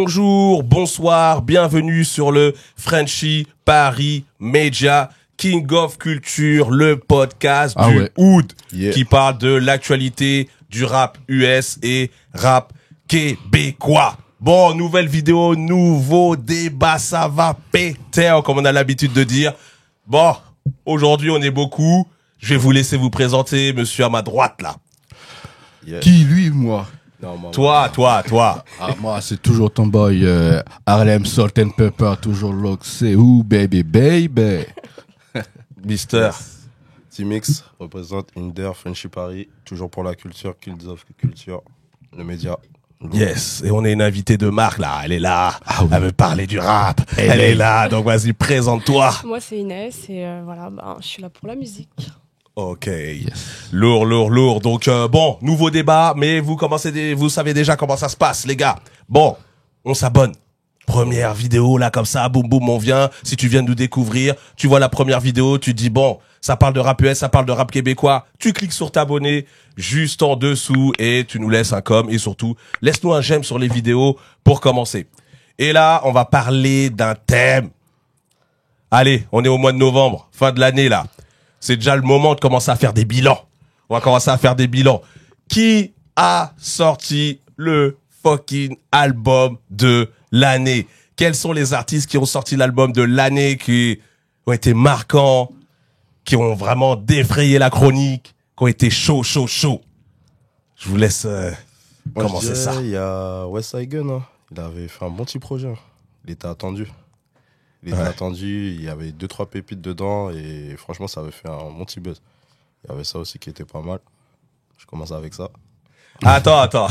Bonjour, bonsoir, bienvenue sur le Frenchy Paris Media King of Culture, le podcast du Hood qui parle de l'actualité du rap US et rap québécois. Bon, nouvelle vidéo, nouveau débat, ça va péter, comme on a l'habitude de dire. Bon, aujourd'hui on est beaucoup. Je vais vous laisser vous présenter, monsieur à ma droite là. Qui, lui, moi? Non, toi. Ah, moi, c'est toujours ton boy, Harlem Salt and Pepper, toujours loxé. Ouh, baby. Mister. T-Mix représente Inder, Frenchy Paris, toujours pour la culture, Kills of Culture, le média. Yes, et on est une invitée de marque là, elle est là, elle veut parler du rap, elle est là, donc vas-y, présente-toi. Moi c'est Inès et voilà, je suis là pour la musique. Ok, lourd, donc bon, nouveau débat, mais vous savez déjà comment ça se passe les gars. Bon, on s'abonne. Première vidéo là comme ça, boum boum, on vient. Si tu viens de nous découvrir, tu vois la première vidéo, tu te dis bon, ça parle de rap US, ça parle de rap québécois. Tu cliques sur t'abonner juste en dessous et tu nous laisses un com et surtout laisse-nous un j'aime sur les vidéos pour commencer. Et là, on va parler d'un thème. Allez, on est au mois de novembre, fin de l'année là. C'est déjà le moment de commencer à faire des bilans. On va commencer à faire des bilans. Qui a sorti le fucking album de l'année? Quels sont les artistes qui ont sorti l'album de l'année, qui ont été marquants, qui ont vraiment défrayé la chronique, qui ont été chaud? Je vous laisse commencer ça. Il y a Westside Gun, hein. Il avait fait un bon petit projet. Il était attendu. Il y avait 2-3 pépites dedans et franchement ça avait fait un bon petit buzz. Il y avait ça aussi qui était pas mal. Je commence avec ça. Attends.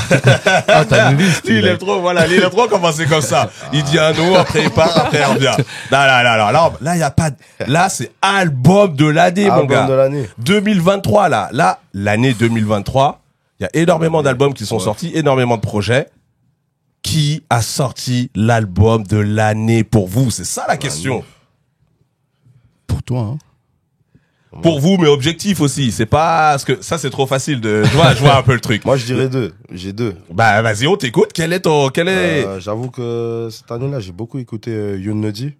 Il aime trop commencer comme ça. Il dit un mot, après il part, après il revient. Là, il y a pas, là, c'est album de l'année, mon gars. Album de l'année. 2023, là, l'année 2023, il y a énormément d'albums qui sont sortis, énormément de projets. Qui a sorti l'album de l'année pour vous? C'est ça la question. Pour toi, hein. Pour vous, mais objectif aussi. C'est pas, parce que ça, c'est trop facile de, je vois un peu le truc. Moi, je dirais deux. J'ai deux. Bah, vas-y, on t'écoute. J'avoue que cette année-là, j'ai beaucoup écouté Young Nuddy.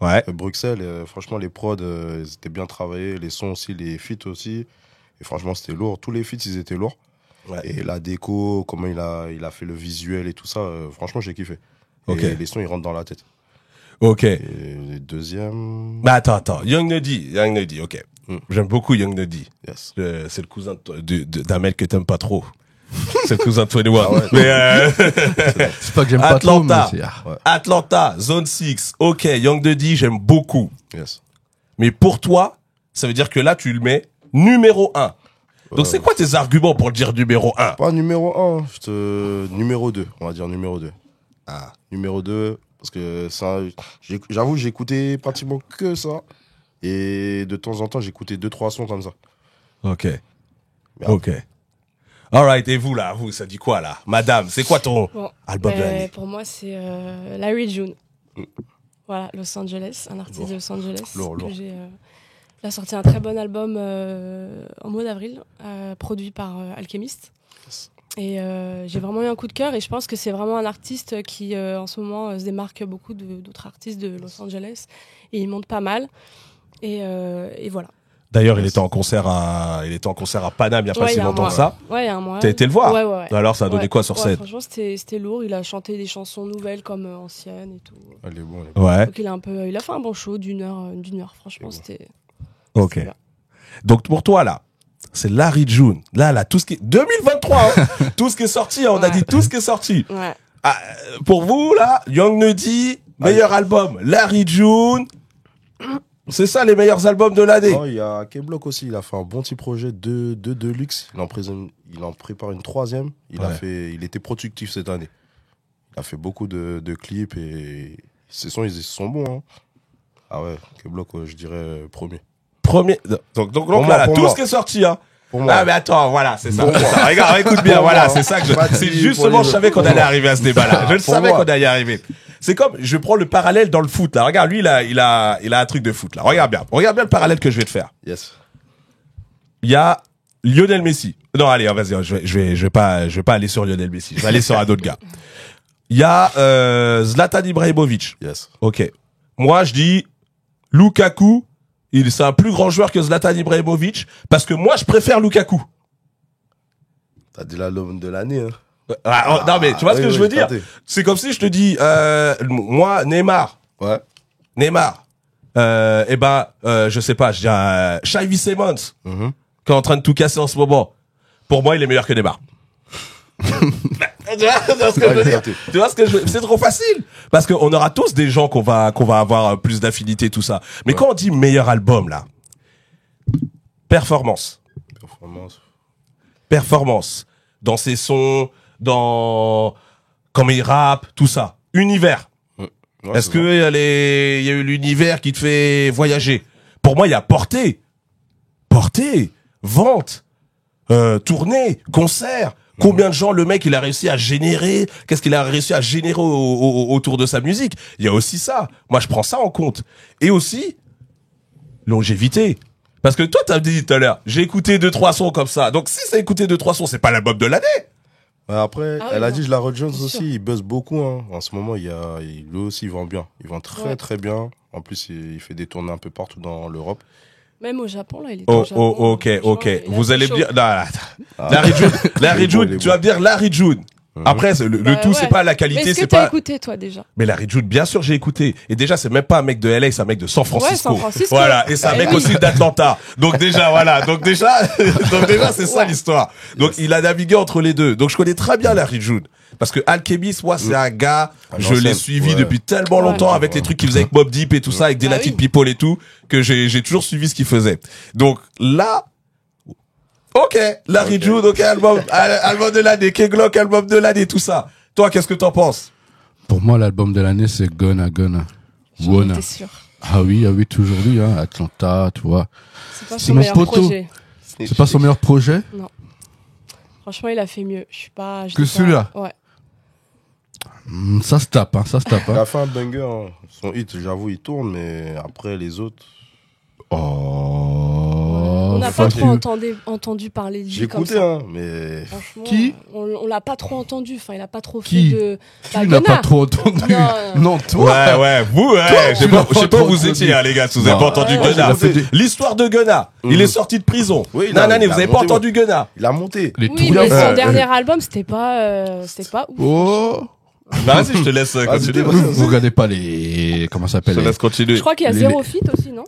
Ouais. Bruxelles. Franchement, les prods, ils étaient bien travaillés. Les sons aussi, les feats aussi. Et franchement, c'était lourd. Tous les feats, ils étaient lourds. Ouais. Et la déco, comment il a fait le visuel et tout ça, franchement, j'ai kiffé. Ok. Et les sons, ils rentrent dans la tête. Ok. Et le deuxième... Bah, attends. Young Nuddy, ok. J'aime beaucoup Young Nuddy. Yes. C'est le cousin d'un mec que t'aimes pas trop. C'est le cousin de 21. Ah ouais. Mais c'est pas que j'aime pas trop, mais c'est... Atlanta, Zone 6. Ok, Young Nuddy, j'aime beaucoup. Yes. Mais pour toi, ça veut dire que là, tu le mets numéro 1. Donc, c'est quoi tes arguments pour le dire numéro 1? Pas numéro 1, numéro 2, on va dire numéro 2. Ah, numéro 2, parce que ça, j'avoue, j'ai écouté pratiquement que ça. Et de temps en temps, j'écoutais 2-3 sons comme ça. Ok. Ok. Alright, et vous là, ça dit quoi là? Madame, c'est quoi ton album de l'année? Pour moi, c'est Larry June. Voilà, Los Angeles, un artiste de Los Angeles. Lourd. Il a sorti un très bon album en mois d'avril, produit par Alchemist. Yes. Et j'ai vraiment eu un coup de cœur et je pense que c'est vraiment un artiste qui, en ce moment, se démarque beaucoup d'autres artistes de Los Angeles. Et il monte pas mal. Et voilà. D'ailleurs, il était en concert à Paname il y a pas si longtemps que ça. Ouais, il y a un mois. T'as été le voir? Ouais. Alors, ça a donné quoi sur scène? Franchement, c'était lourd. Il a chanté des chansons nouvelles comme anciennes et tout. Elle est bon. Ouais. Donc il a fait un bon show d'une heure. Franchement, c'était. Ok. Bien. Donc pour toi là, c'est Larry June. Là, tout ce qui est 2023, hein, tout ce qui est sorti, on a dit tout ce qui est sorti. Ouais. Ah, pour vous là, Young Nuddy, meilleur album. Larry June. C'est ça les meilleurs albums de l'année. Il y a K-Block aussi, il a fait un bon petit projet de Deluxe. Il en prépare une troisième. Il était productif cette année. Il a fait beaucoup de clips et ces sons, ils sont bons. Hein. Ah ouais, K-Block, je dirais premier. Donc là, tout ce qui est sorti, hein. Pour moi. Ah, mais attends, voilà, c'est ça. Regarde, écoute bien, voilà, c'est ça que c'est justement, je savais qu'on allait arriver à ce débat-là. Je le savais qu'on allait y arriver. C'est comme, je prends le parallèle dans le foot, là. Regarde, lui, il a un truc de foot, là. Regarde bien le parallèle que je vais te faire. Yes. Il y a Lionel Messi. Non, allez, vas-y, je vais pas aller sur Lionel Messi. Je vais aller sur un autre gars. Il y a Zlatan Ibrahimovic. Yes. Ok. Moi, je dis Lukaku, c'est un plus grand joueur que Zlatan Ibrahimovic parce que moi, je préfère Lukaku. T'as dit l'homme de l'année, hein. Non, mais tu vois ce que oui, je veux j'ai dire? capté. C'est comme si je te dis, moi, Neymar. Ouais. Je sais pas, je dis Xavi Simons, qui est en train de tout casser en ce moment. Pour moi, il est meilleur que Neymar. Tu vois ce que je veux dire? Tu vois ce que je veux... C'est trop facile. Parce qu'on aura tous des gens qu'on va avoir plus d'affinité, tout ça. Mais quand on dit meilleur album, là, performance. Dans ses sons, dans comment il rappe, tout ça. Univers. Ouais, Est-ce que il y a eu l'univers qui te fait voyager? Pour moi, il y a portée, vente, tournée, concert. Combien de gens le mec il a réussi à générer? Qu'est-ce qu'il a réussi à générer autour de sa musique? Il y a aussi ça. Moi, je prends ça en compte. Et aussi longévité. Parce que toi, t'as dit tout à l'heure, j'ai écouté 2-3 sons comme ça. Donc si ça a écouté 2-3 sons, c'est pas l'album de l'année. Après, Ah oui, elle a non. dit, Lara Jones Bien aussi, sûr. il buzz beaucoup. Hein. En ce moment, lui aussi, il vend bien. Il vend très, très bien. En plus, il fait des tournées un peu partout dans l'Europe. Même au Japon, là, il est au Japon. Ok. Franchement, il est Vous assez allez me chaud. dire, Larry June, Il est beau. tu vas me dire Larry June. Après, le tout, c'est ouais. pas la Mais qualité, est-ce que c'est t'as pas... écouté, toi, déjà? Mais Larry June, bien sûr, j'ai écouté. Et déjà, c'est même pas un mec de LA, c'est un mec de San Francisco. Ouais, San Francisco. Voilà. Et c'est un Eh mec oui. aussi d'Atlanta. Donc déjà, voilà. Donc déjà, c'est ça Ouais. l'histoire. Donc il a navigué entre les deux. Donc je connais très bien Larry June. Parce que Alchemist, moi, c'est un gars, je l'ai ancien. suivi Ouais. depuis tellement longtemps avec les trucs qu'il faisait avec Mobb Deep et tout ça, avec des Ah Latin oui. People et tout, que j'ai toujours suivi ce qu'il faisait. Donc là, ok, Larry June, ok, album de l'année, K-Glock, album de l'année, tout ça. Toi, qu'est-ce que t'en penses? Pour moi, l'album de l'année, c'est Gunna. J'en Gunna. étais sûre. Ah oui, toujours lui, hein. Atlanta, tu vois. C'est pas C'est son mon meilleur poteau. projet. C'est pas son meilleur projet? Franchement, il a fait mieux. Je suis pas. Que celui-là? Ouais. Ça se tape, hein. Il a fait un banger. Hein. Son hit, j'avoue, il tourne, mais après, les autres. Oh. On n'a pas fuck trop you. entendu parler de lui J'ai comme écouté, ça. hein, mais. Franchement, Qui on l'a pas trop entendu. Enfin, il a pas trop Qui fait de. Tu n'as pas trop entendu. Non. Toi. Ouais, vous, tu je sais l'as pas pas où vous entendu. étiez, hein, les gars, si vous avez Non. pas entendu Ouais, Gunna. il a fait des- L'histoire de Gunna. Il est sorti de prison. Oui, il a Nanani, vous avez pas monté, entendu Gunna. Il a monté. Les Oui, tours- mais son dernier album, c'était pas ouf. Oh. Vas-y, je te laisse continuer. Vous regardez pas les, comment ça Je s'appelle? te laisse continuer. Je crois qu'il y a Les- zéro feat aussi, non?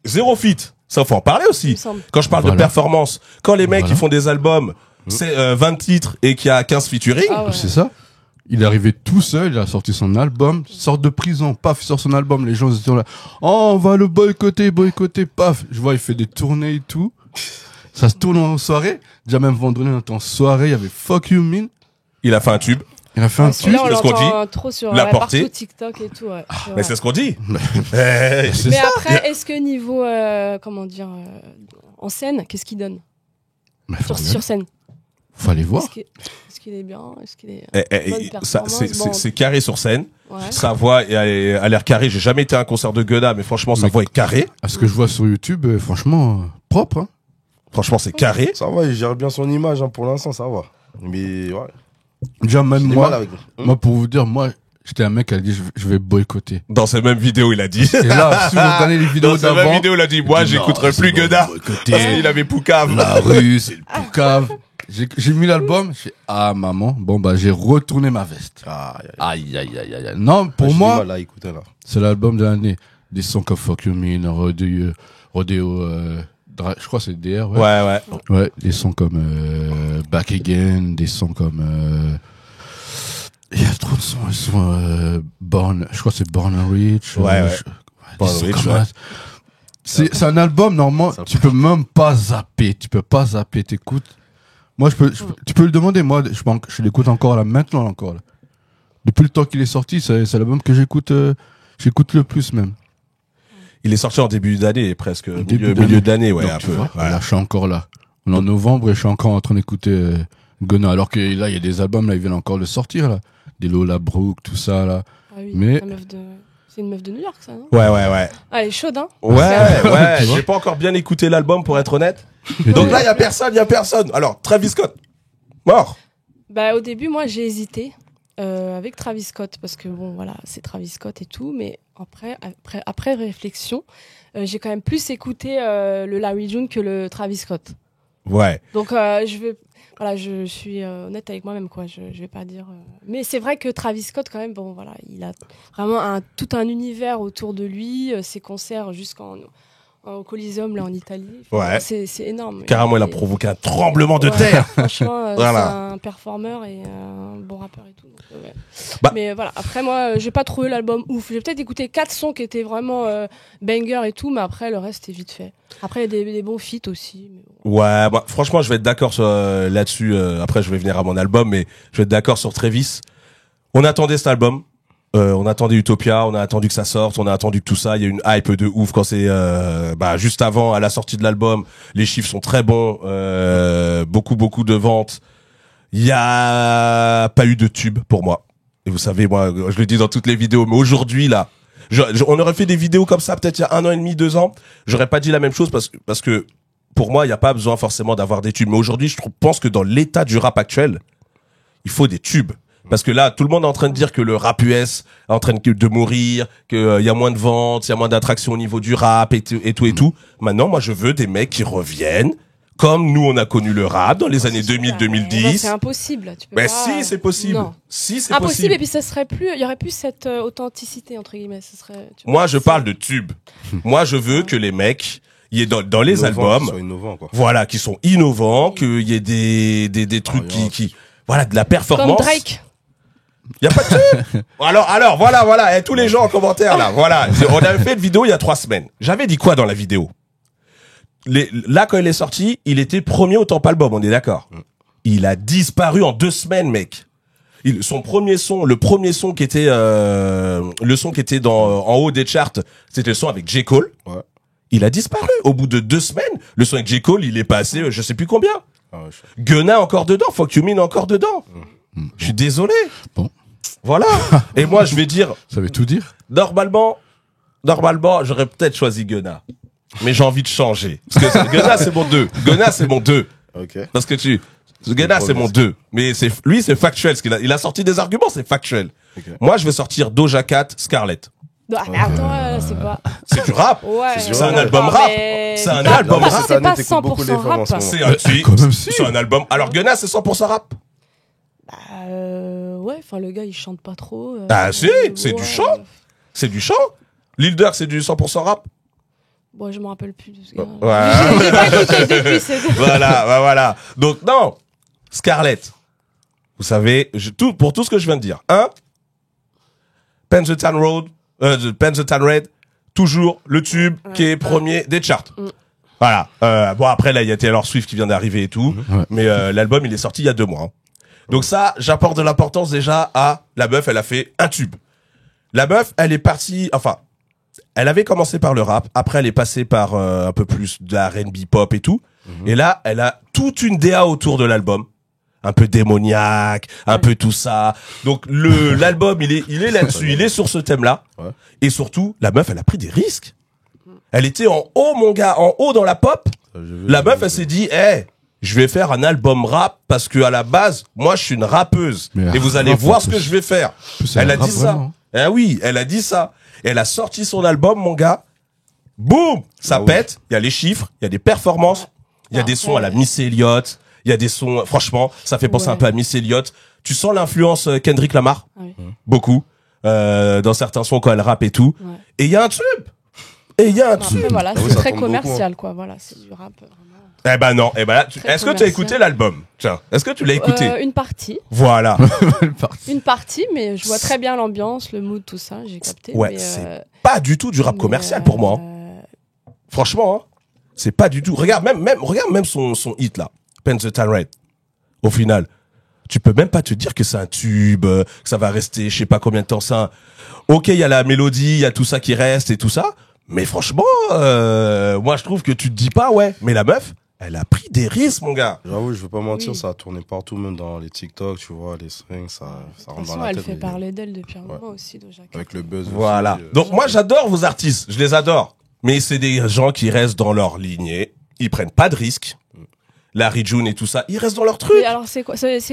Zéro feat. Ça, faut en parler Il aussi. me semble. Quand je parle de Voilà. performance, quand les mecs, Voilà. ils font des albums, c'est 20 titres et qu'il y a 15 featuring, Ah ouais. C'est ça. Il est arrivé tout seul, il a sorti son album, sort de prison, paf, il sort son album, les gens étaient là, oh, on va le boycotter, paf. Je vois, il fait des tournées et tout. Ça se tourne en soirée. Déjà même vendredi, on était en soirée, il y avait Fuck You Mean. il a fait un tube. Il a fait un Celui-là, tube. on c'est ce qu'on l'entend trop sur La ouais, portée. partout TikTok et tout. Ouais. Mais c'est ce qu'on dit. C'est Mais ça. après, est-ce que niveau, comment dire, en scène, qu'est-ce qu'il donne Mais faut sur scène? faut aller voir. Est-ce qu'il est bien? Est-ce qu'il est bonne Ça, performance? Bon. c'est carré sur scène. Ouais. Sa voix a l'air carrée. J'ai jamais été à un concert de Gunna, mais franchement, sa Mais- voix est carrée. À ce que je vois sur YouTube, franchement, propre, hein. Franchement, c'est carré. Ça va, il gère bien son image, hein, pour l'instant, ça va. Mais ouais. Déjà, même J'ai du mal moi, avec. moi, pour vous dire, moi, j'étais un mec qui a dit, je vais boycotter. Dans ces mêmes vidéos, il a dit. Et là, si vous regardez les vidéos Dans ces mêmes d'avant, vidéos, il a dit, moi, non, j'écouterai c'est plus bon, Gunna. boycotter. Parce qu'il avait Poucave. La rue, c'est le poucave. J'ai mis l'album, j'ai dit, ah, maman, bon, bah, j'ai retourné ma veste. Ah, Aïe, aïe, aïe, aïe. Non, pour j'ai du moi, mal à écouter, là. c'est l'album de l'année. Des sons comme Fuck You Mean, Rodeo, je crois que c'est DR, ouais. Ouais. Ouais, des sons comme Back Again, des sons comme il y a trop de sons, ils sont Born, je crois que c'est Born and Rich. Ouais. Des Born sons Rich, comme ouais. ça. C'est un album normalement, Ça tu peux même pas zapper, t'écoutes. Moi tu peux le demander, moi je l'écoute encore là maintenant encore là. Depuis le temps qu'il est sorti, c'est l'album que j'écoute le plus même. Il est sorti en début d'année, presque. Début Milieu d'année, ouais, Donc, un tu peu. vois, Voilà. là, je suis encore là. On est en novembre et je suis encore en train d'écouter Gunna. Alors que là, il y a des albums, là, ils viennent encore de sortir, là. Des Lola Brooke, tout ça, là. Ah oui, Mais- c'est une meuf de New York, ça, non? Ouais. Ah, elle est chaude, hein? Ouais. Tu vois J'ai pas encore bien écouté l'album, pour être honnête. Et Donc des- là, il y a personne. Alors, Travis Scott. Mort. Bah, au début, moi, j'ai hésité. avec Travis Scott, parce que bon, voilà, c'est Travis Scott et tout, mais après réflexion, j'ai quand même plus écouté le Larry June que le Travis Scott. Ouais. Donc je suis honnête avec moi-même, quoi. Je vais pas dire. Mais c'est vrai que Travis Scott, quand même, bon, voilà, il a vraiment tout un univers autour de lui, ses concerts au Coliseum, là, en Italie. Ouais. C'est énorme. Carrément, il a provoqué un tremblement de Ouais, terre. Franchement, Voilà. c'est un performeur et un bon rappeur et tout. Donc, ouais. Bah. Mais voilà, après, moi, j'ai pas trouvé l'album ouf. J'ai peut-être écouté 4 sons qui étaient vraiment banger et tout, mais après, le reste est vite fait. Après, il y a des bons feats aussi. Mais bon. Ouais, bah, franchement, je vais être d'accord là-dessus. Après, je vais venir à mon album, mais je vais être d'accord sur Travis. On attendait cet album. On attendait Utopia, on a attendu que ça sorte, on a attendu que tout ça. Il y a une hype de ouf quand c'est juste avant, à la sortie de l'album. Les chiffres sont très bons, beaucoup de ventes. Il y a pas eu de tube pour moi. Et vous savez, moi, je le dis dans toutes les vidéos, mais aujourd'hui là, on aurait fait des vidéos comme ça peut-être il y a 1 an et demi, 2 ans. J'aurais pas dit la même chose parce que pour moi, il y a pas besoin forcément d'avoir des tubes. Mais aujourd'hui, je pense que dans l'état du rap actuel, il faut des tubes. Parce que là, tout le monde est en train de dire que le rap US est en train de mourir, qu'il y a moins de ventes, il y a moins d'attraction au niveau du rap et tout. Maintenant, moi, je veux des mecs qui reviennent, comme nous, on a connu le rap dans les années 2000-2010. C'est impossible. Tu peux Ben pas... si, c'est possible. Non. Si, c'est Impossible, possible. et puis ça serait plus, il y aurait plus cette authenticité, entre guillemets. Ça serait, Moi, je parle de tubes. Moi, je veux que les mecs, il y ait dans les albums, Innovants, quoi. voilà, qui sont innovants, qu'il y ait des trucs qui, voilà, de la performance. Comme Drake. Y a pas de tube. Alors, voilà, et tous les gens en commentaire, là, voilà. On avait fait une vidéo il y a 3 semaines. J'avais dit quoi dans la vidéo? Là, quand il est sorti, il était premier au Temple Album, on est d'accord. Il a disparu en 2 semaines, mec. Son premier son, le premier son qui était, le son qui était en haut des charts, c'était le son avec J. Cole. Ouais. Il a disparu. Au bout de 2 semaines, le son avec J. Cole, il est passé, je sais plus combien. Ah ouais, Gunna encore dedans, Fuck You Mean encore dedans. Je suis désolé. Bon. Voilà. Et moi, je vais dire, Ça veut tout dire. normalement, j'aurais peut-être choisi Gunna. Mais j'ai envie de changer. Parce que Gunna, c'est mon 2. Gunna, c'est mon 2. Ok. Parce que Gunna, c'est mon 2. Mais lui, c'est factuel. Il a sorti des arguments, c'est factuel. Ok. Moi, je vais sortir Doja Cat, Scarlett. Ah, mais attends, c'est pas. C'est du rap. Ouais. C'est un Ouais. album Non, rap. mais- C'est un pas- album pas- rap. C'est pas T'écoutes beaucoup les 100% femmes en rap. ce moment. C'est Quand même si. c'est un album. Alors Gunna, c'est 100% rap. Ouais, enfin, le gars, il chante pas trop. Ah, si, c'est du chant. C'est du chant. Lil Durk, c'est du 100% rap. Bon, je me rappelle plus de ce gars. Ouais. J'ai pas écouté depuis. Voilà. Donc, non. Scarlett. Vous savez, pour tout ce que je viens de dire. Penn the Town Red, toujours le tube qui est premier des charts. Voilà. Bon, après, là, il y a Taylor Swift qui vient d'arriver et tout. Ouais. Mais l'album, il est sorti il y a 2 mois. Donc ça, j'apporte de l'importance déjà à la meuf, elle a fait un tube. La meuf, elle est partie, enfin, elle avait commencé par le rap, après elle est passée par un peu plus de la R&B pop et tout. Et là, elle a toute une DA autour de l'album. Un peu démoniaque, un peu tout ça. Donc l'album, il est là-dessus, il est sur ce thème-là. Ouais. Et surtout, la meuf, elle a pris des risques. Elle était en haut, mon gars, en haut dans la pop. La meuf, elle s'est dit, je vais faire un album rap parce que à la base, moi, je suis une rappeuse. Mais Et vous allez rap, voir en ce que plus. je vais faire. C'est Elle un a rap dit ça. vraiment. Eh oui, elle a dit ça. Elle a sorti son album, mon gars. Boum, ça Ah oui. pète. Il y a les chiffres, il y a des performances, il y a des sons à la Miss Elliott. Il y a des sons, franchement, ça fait penser Ouais. un peu à Miss Elliott. Tu sens l'influence Kendrick Lamar, Ah oui. beaucoup, dans certains sons quand elle rappe et tout. Ouais. Et il y a un tube. Et il y a un Bon, tube. après, voilà, Ah oui, c'est ça très tombe beaucoup, commercial, quoi. Voilà, c'est du rap. Vraiment. Eh ben non. Eh ben là, Très est-ce que tu as commercial. écouté l'album? Tiens, est-ce que tu l'as écouté? Une partie. Voilà. Une partie, mais je vois très bien l'ambiance, le mood, tout ça, j'ai capté. Ouais, mais, c'est pas du tout du rap mais, commercial pour moi. Hein. Franchement, hein. C'est pas du tout. Regarde même son hit là, Penn the Town Red. Au final, tu peux même pas te dire que c'est un tube, que ça va rester, je sais pas combien de temps ça. Ok, il y a la mélodie, il y a tout ça qui reste et tout ça. Mais franchement, moi je trouve que tu te dis pas ouais. Mais la meuf, elle a pris des risques, mon gars. J'avoue, je veux pas mentir, Oui. ça a tourné partout, même dans les TikTok, tu vois, les strings, ça De toute rentre dans façon, la elle tête. fait mais- parler d'elle depuis un Ouais. moment aussi, Doja Cat. Avec le buzz. Voilà. aussi, Donc moi j'adore vos artistes, je les adore. Mais c'est des gens qui restent dans leur lignée, ils prennent pas de risques. Larry June et tout ça, ils restent dans leur truc. Mais alors, c'est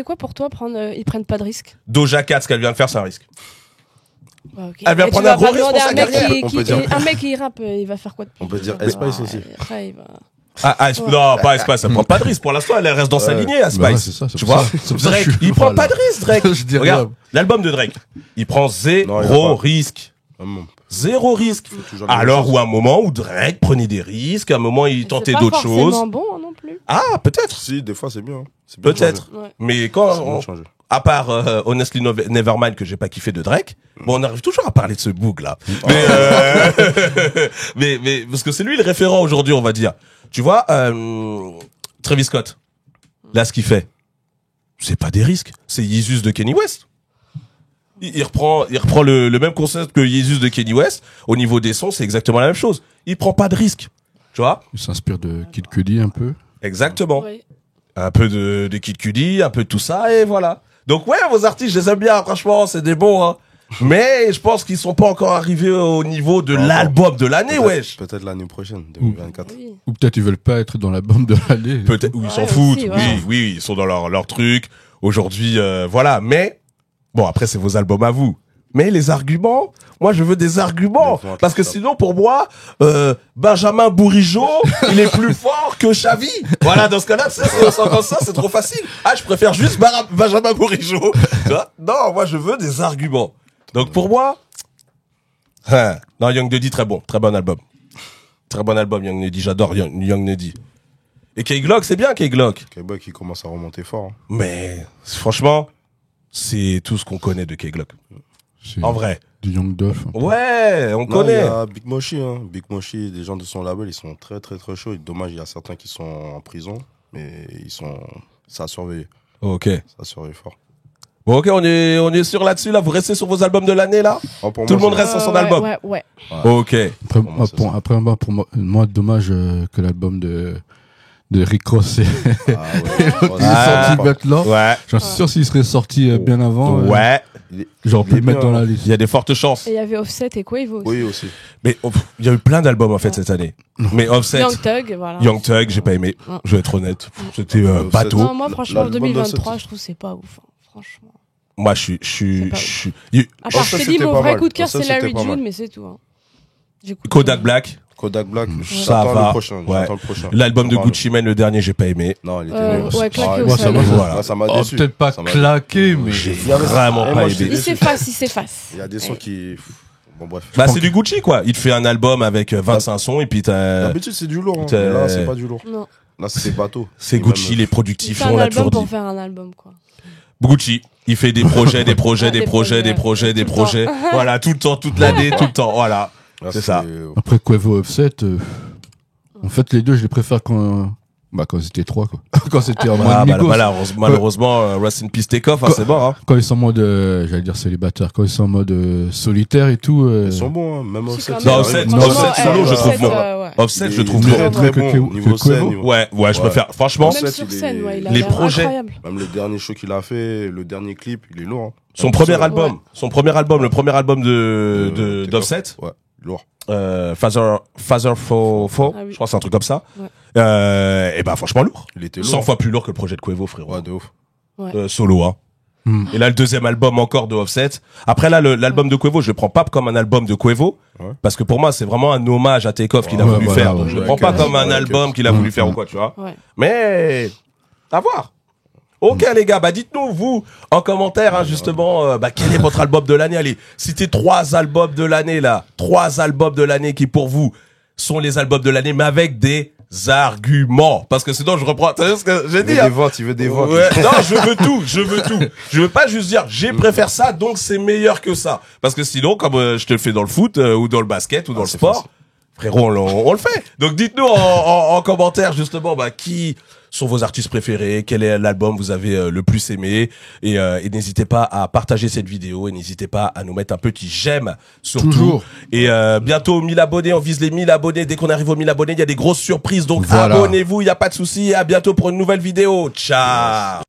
quoi pour toi ils prennent pas de risque? Doja Cat, ce qu'elle vient de faire, c'est un risque. Ouais, ok. Elle vient Et prendre tu vas un gros pas risque demander pour à sa un mec carrière. un mec qui rappe, il va faire quoi de plus? On peut dire Ouais, Spice aussi. après, il va... Non, pas Spice, elle prend pas de risque. Pour l'instant, elle reste dans sa lignée, à Bah ouais, Spice. c'est ça, c'est Tu pour vois? ça. C'est pour ça que Drake, je suis il prend pas pas là. de risque, Drake. Je dis Regarde, rien. l'album de Drake, il prend Non, il y a zéro pas. risque. Vraiment. Zéro risque. toujours la même Alors, chose. ou un moment où Drake prenait des risques, à un moment, il tentait d'autres C'est pas forcément choses. bon non plus. Ah, peut-être. Si, des fois, c'est bien. Hein. C'est bien de Peut-être. changer. Ouais. Mais C'est quand, bien de changer. à part Honestly Nevermind que j'ai pas kiffé de Drake, bon, on arrive toujours à parler de ce boug là. Mais, mais parce que c'est lui le référent aujourd'hui, on va dire. Tu vois, Travis Scott, là ce qu'il fait, c'est pas des risques, c'est Yeezus de Kanye West. Il reprend le même concept que Yeezus de Kanye West. Au niveau des sons, c'est exactement la même chose. Il prend pas de risques. Tu vois? Il s'inspire de Kid Cudi un peu. Exactement. Ouais. Un peu de Kid Cudi, un peu de tout ça, et voilà. Donc ouais, vos artistes, je les aime bien, franchement, c'est des bons, hein. Mais je pense qu'ils sont pas encore arrivés au niveau de Pas encore. l'album de l'année, wesh. Peut-être l'année prochaine, 2024. Oui. Ou peut-être ils veulent pas être dans l'album de l'année. Peut-être, ou ils s'en Ouais, foutent. aussi, Oui, ouais. oui, ils sont dans leur truc. Aujourd'hui, voilà. Mais, bon, après, c'est vos albums à vous. Mais les arguments, moi, je veux des arguments. Les ventes, Parce que ça. sinon, pour moi, Benjamin Bourigeaud, il est plus fort que Xavi. Voilà, dans ce cas-là, c'est comme ça, c'est trop facile. Ah, je préfère juste Benjamin Bourigeaud. Tu vois? Non, moi, je veux des arguments. Donc, pour moi, non, Young Nuddy, très bon album. Très bon album, Young Nuddy. J'adore Young Nuddy. Et K-Glock, c'est bien, K-Glock. K-Boy qui commence à remonter fort. Hein. Mais, franchement, c'est tout ce qu'on connaît de K-Glock. C'est En vrai. du Young Dolph. Ouais, on Non, il y connaît. a Big Moshi. Hein. Big Moshi, des gens de son label, ils sont très très très chauds. Dommage, il y a certains qui sont en prison, mais ça a surveillé. Ok. Ça surveille fort. Bon, ok, on est sûr là-dessus, là. Vous restez sur vos albums de l'année, là? Oh, pour Tout le moi, monde c'est- reste sur son Ouais, album. Ouais. Ok. Après, Pour moi, c'est ça. après, moi, dommage que l'album de Rick Ross est Ah ouais. Oh, il est Ah. sorti maintenant. Ouais. J'en suis sûr s'il serait sorti bien avant. Ouais. J'aurais pu il est le mettre bien, dans la hein. liste. Il y a des fortes chances. Et il y avait Offset et Quavo aussi. Oui, aussi. Mais il y a eu plein d'albums, en fait, cette année. Mais Offset, Young Thug, voilà. Young Thug, j'ai pas aimé. Ouais. Je vais être honnête. C'était Offset. bateau. Non, moi, franchement, L'album 2023, d'Offset, je trouve que c'est pas ouf. Hein, franchement. Moi, C'est pas À part, Offset, je t'ai dit, c'était mon pas vrai mal. coup de cœur, Offset, c'est c'était Larry pas mal. June, mais c'est tout. Hein. J'écoute Kodak pas. Black, Kodak Black, ça j'attends va. le prochain. Ouais. J'attends le prochain. L'album de J'en parle. Gucci Mane, le dernier, j'ai pas aimé. Non, il était Ouais, nul aussi. claqué Ah, au moi, sol. Voilà. Ça m'a Oh, déçu. peut-être pas Ça m'a claqué, mais J'ai Il y avait- vraiment Eh, pas moi, j'étais aimé. Il s'efface, il s'efface. Il y a des sons qui. Bon, bref. Bah, c'est du Gucci, quoi. Il te fait un album avec 25 sons et puis t'as, D'habitude, c'est du lourd. Hein. t'as- Mais là, c'est pas du lourd. Non. Là, c'est bateau. c'est Et Gucci, même- les Il productifs, fait on un l'a album toujours pour dit. faire un album, quoi. Gucci, il fait des projets, des projets, Ah, des des projets, des projets, projets, des tout le projets. Voilà, tout le temps, toute l'année, tout le temps. Voilà. Là, C'est ça. après Quavo Offset, en fait, les deux, je les préfère quand c'était trois, quoi. Quand c'était en mode Ah, bah, Migos. malheureusement, Rest in Peace Takeoff, hein, c'est mort, hein. Quand ils sont en mode, j'allais dire célibataire, quand ils sont en mode solitaire et tout. Ils sont bons, hein. Même Offset. quand Non, même- Offset, franchement, Offset solo, je trouve bon. ouais. Offset, je Il trouve est bon. très très Que- bon. que- Niveau que scène. Quavo. niveau- Ouais, je préfère, franchement, Offset, Même sur il est- scène, ouais, il a les l'air projets. incroyable. Même le dernier show qu'il a fait, le dernier clip, il est lourd. Hein. son Même premier ça, album, le premier album Takeoff. d'Offset, Ouais, lourd. Father for, Ah oui. je crois que c'est un truc comme ça. Ouais. Et bah, franchement lourd. Il était 100 lourd. fois plus lourd que le projet de Quavo, frérot. Ouais, de ouf. Solo, hein. Hmm. Et là, le deuxième album encore de Offset. Après, là, l'album de Quavo, je le prends pas comme un album de Quavo. Ouais. Parce que pour moi, c'est vraiment un hommage à Takeoff qu'il a Ouais, voulu voilà, faire. ouais, Donc, je le ouais, prends pas ouais, comme un ouais, album ouais. qu'il a voulu faire ou Mm. quoi, tu vois. Ouais. Mais, à voir. Ok, les gars, bah, dites-nous, vous, en commentaire, hein, justement, quel est votre album de l'année? Allez, citez 3 albums de l'année, là. 3 albums de l'année qui, pour vous, sont les albums de l'année, mais avec des arguments. Parce que sinon, je reprends, t'as vu ce que j'ai Il dit, veut hein? des votes, il veut des votes. Ouais, non, je veux tout. Je veux pas juste dire, j'ai préfère ça, donc c'est meilleur que ça. Parce que sinon, comme je te le fais dans le foot, ou dans le basket, ou dans le c'est sport, facile. frérot, on le fait. Donc dites-nous en commentaire, justement, qui sont vos artistes préférés, quel est l'album vous avez le plus aimé, et n'hésitez pas à partager cette vidéo, et n'hésitez pas à nous mettre un petit j'aime, surtout. Toujours. Et bientôt 1000 abonnés, on vise les 1000 abonnés. Dès qu'on arrive aux 1000 abonnés, il y a des grosses surprises, donc Voilà. abonnez-vous, il y a pas de souci. À bientôt pour une nouvelle vidéo. Ciao.